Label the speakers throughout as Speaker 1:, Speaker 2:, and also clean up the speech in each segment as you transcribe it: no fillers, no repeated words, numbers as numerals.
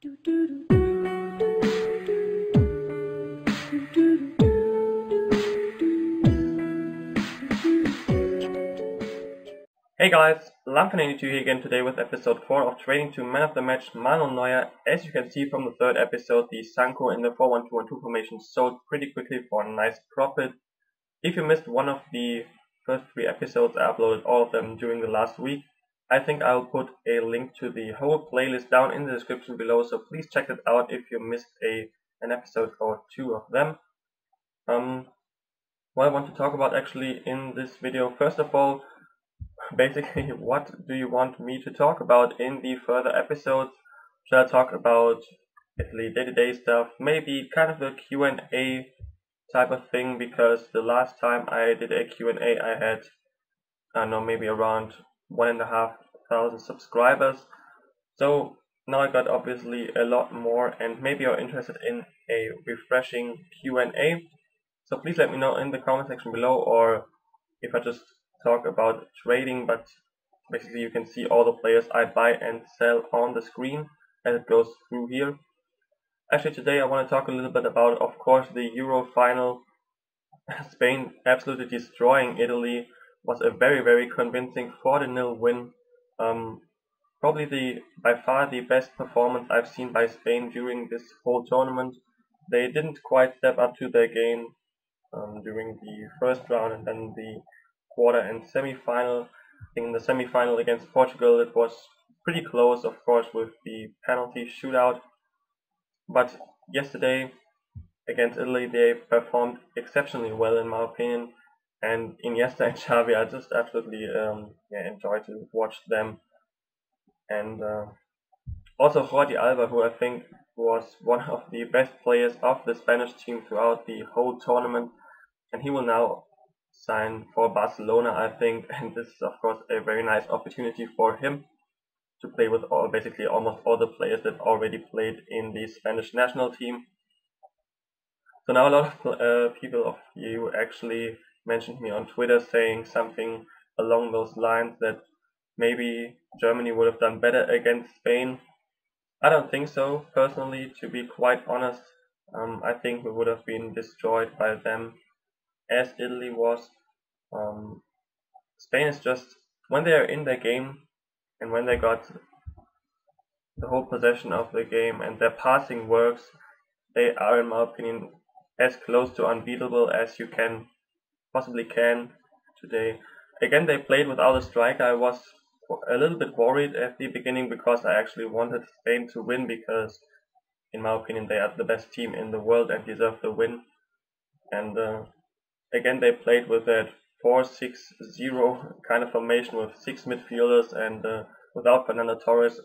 Speaker 1: Hey guys, Lamp82 here again today with episode 4 of Trading to Man of the Match MOTM Neuer. As you can see from the third episode, the Sanko in the 4-1-2-1-2 formation sold pretty quickly for a nice profit. If you missed one of the first 3 episodes, I uploaded all of them during the last week. I think I'll put a link to the whole playlist down in the description below, so please check it out if you missed an episode or 2 of them. What I want to talk about actually in this video, first of all, basically, what do you want me to talk about in the further episodes? Shall I talk about basically day-to-day stuff, maybe kind of a Q&A type of thing, because the last time I did a Q&A I had, I don't know, maybe around 1,500 subscribers. So now I got obviously a lot more, and maybe you're interested in a refreshing Q&A. So please let me know in the comment section below, or if I just talk about trading, but basically you can see all the players I buy and sell on the screen as it goes through here. Actually today I want to talk a little bit about, of course, the Euro final. Spain absolutely destroying Italy was a very convincing 4-0 win. Probably by far the best performance I've seen by Spain during this whole tournament. They didn't quite step up to their game during the first round, and then the quarter and semi-final. In the semi-final against Portugal it was pretty close, of course, with the penalty shootout, but yesterday against Italy they performed exceptionally well in my opinion, and Iniesta and Xavi, I just absolutely enjoyed to watch them. And also Jordi Alba, who I think was one of the best players of the Spanish team throughout the whole tournament, and he will now sign for Barcelona, I think, and this is of course a very nice opportunity for him to play with basically almost all the players that already played in the Spanish national team. So now a lot of people of you actually mentioned me on Twitter saying something along those lines, that maybe Germany would have done better against Spain. I don't think so, personally, to be quite honest. I think we would have been destroyed by them as Italy was. Spain is just, when they are in their game and when they got the whole possession of the game and their passing works, they are, in my opinion, as close to unbeatable as you possibly can today. Again, they played without a striker. I was a little bit worried at the beginning because I actually wanted Spain to win, because in my opinion they are the best team in the world and deserve the win. And again, they played with that 4-6-0 kind of formation with 6 midfielders, and without Fernando Torres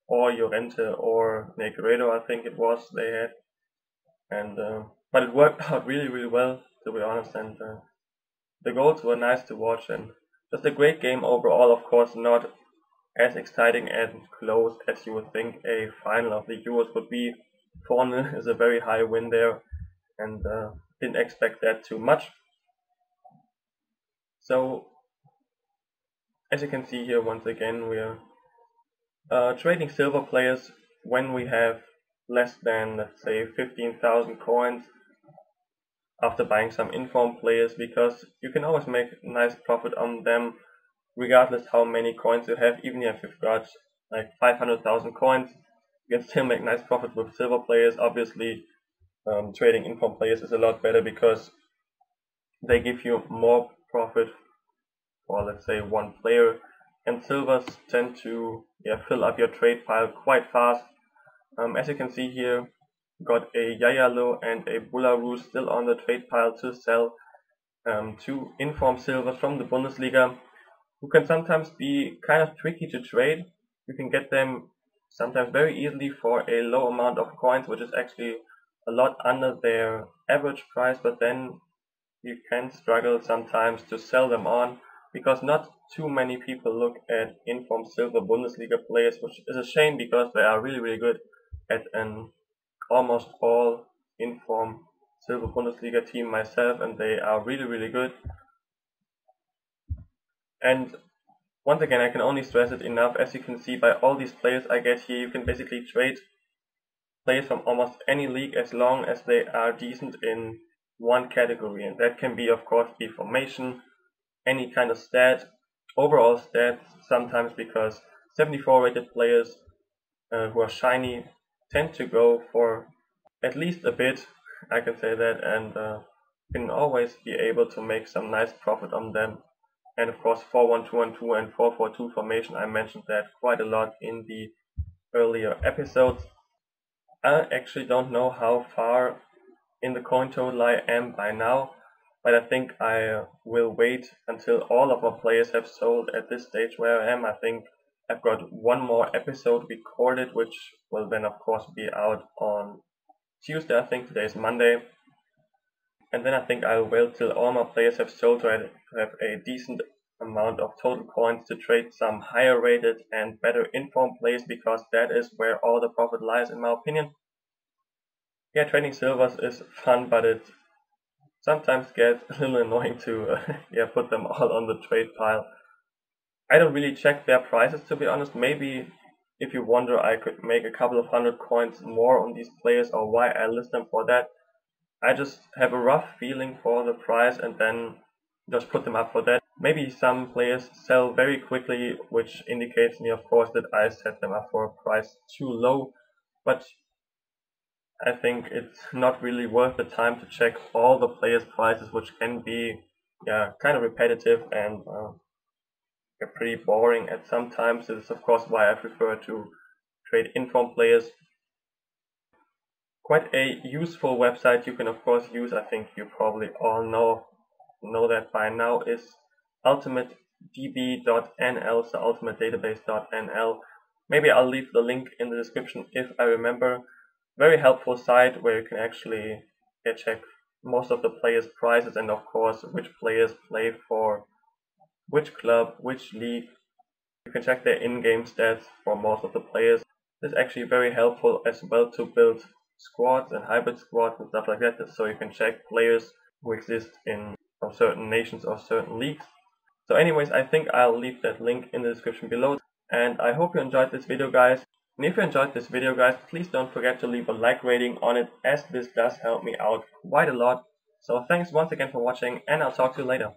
Speaker 1: or Llorente or Negredo, I think it was, they had. And but it worked out really well, to be honest, and the goals were nice to watch, and just a great game overall. Of course, not as exciting and close as you would think a final of the Euros would be. 4-0 is a very high win there, and didn't expect that too much. So, as you can see here, once again, we're trading silver players when we have less than, let's say, 15,000 coins, after buying some informed players, because you can always make nice profit on them regardless how many coins you have. Even if you've got like 500,000 coins, you can still make nice profit with silver players. Obviously, trading informed players is a lot better because they give you more profit for, let's say, one player, and silvers tend to fill up your trade pile quite fast. As you can see here, got a Yayalo and a Bularu still on the trade pile to sell. 2 informed silvers from the Bundesliga, who can sometimes be kind of tricky to trade. You can get them sometimes very easily for a low amount of coins, which is actually a lot under their average price, but then you can struggle sometimes to sell them on, because not too many people look at informed silver Bundesliga players, which is a shame because they are really good at an almost all informed silver Bundesliga team myself, and they are really good. And once again, I can only stress it enough, as you can see by all these players I get here, you can basically trade players from almost any league as long as they are decent in one category, and that can be of course the formation, any kind of stat, overall stats sometimes, because 74 rated players who are shiny tend to go for at least a bit, I can say that, and can always be able to make some nice profit on them. And of course 4-1-2-1-2 and 4-4-2 formation, I mentioned that quite a lot in the earlier episodes. I actually don't know how far in the coin total I am by now, but I think I will wait until all of our players have sold at this stage where I am. I think I've got one more episode recorded, which will then of course be out on Tuesday. I think today is Monday. And then I think I'll wait till all my players have sold to have a decent amount of total coins to trade some higher rated and better informed players, because that is where all the profit lies in my opinion. Yeah, trading silvers is fun, but it sometimes gets a little annoying to put them all on the trade pile. I don't really check their prices, to be honest. Maybe if you wonder, I could make a couple of 100 coins more on these players, or why I list them for that. I just have a rough feeling for the price and then just put them up for that. Maybe some players sell very quickly, which indicates me of course that I set them up for a price too low, but I think it's not really worth the time to check all the players' prices, which can be kind of repetitive and pretty boring at some times. This is of course why I prefer to trade informed players. Quite a useful website you can of course use, I think you probably all know that by now, is ultimatedb.nl, so ultimatedatabase.nl. Maybe I'll leave the link in the description if I remember. Very helpful site where you can actually check most of the players' prices, and of course which players play for which club, which league. You can check their in-game stats for most of the players. This is actually very helpful as well to build squads and hybrid squads and stuff like that, so you can check players who exist in certain nations or certain leagues. So anyways, I think I'll leave that link in the description below, and I hope you enjoyed this video, guys. And if you enjoyed this video, guys, please don't forget to leave a like rating on it, as this does help me out quite a lot. So thanks once again for watching, and I'll talk to you later.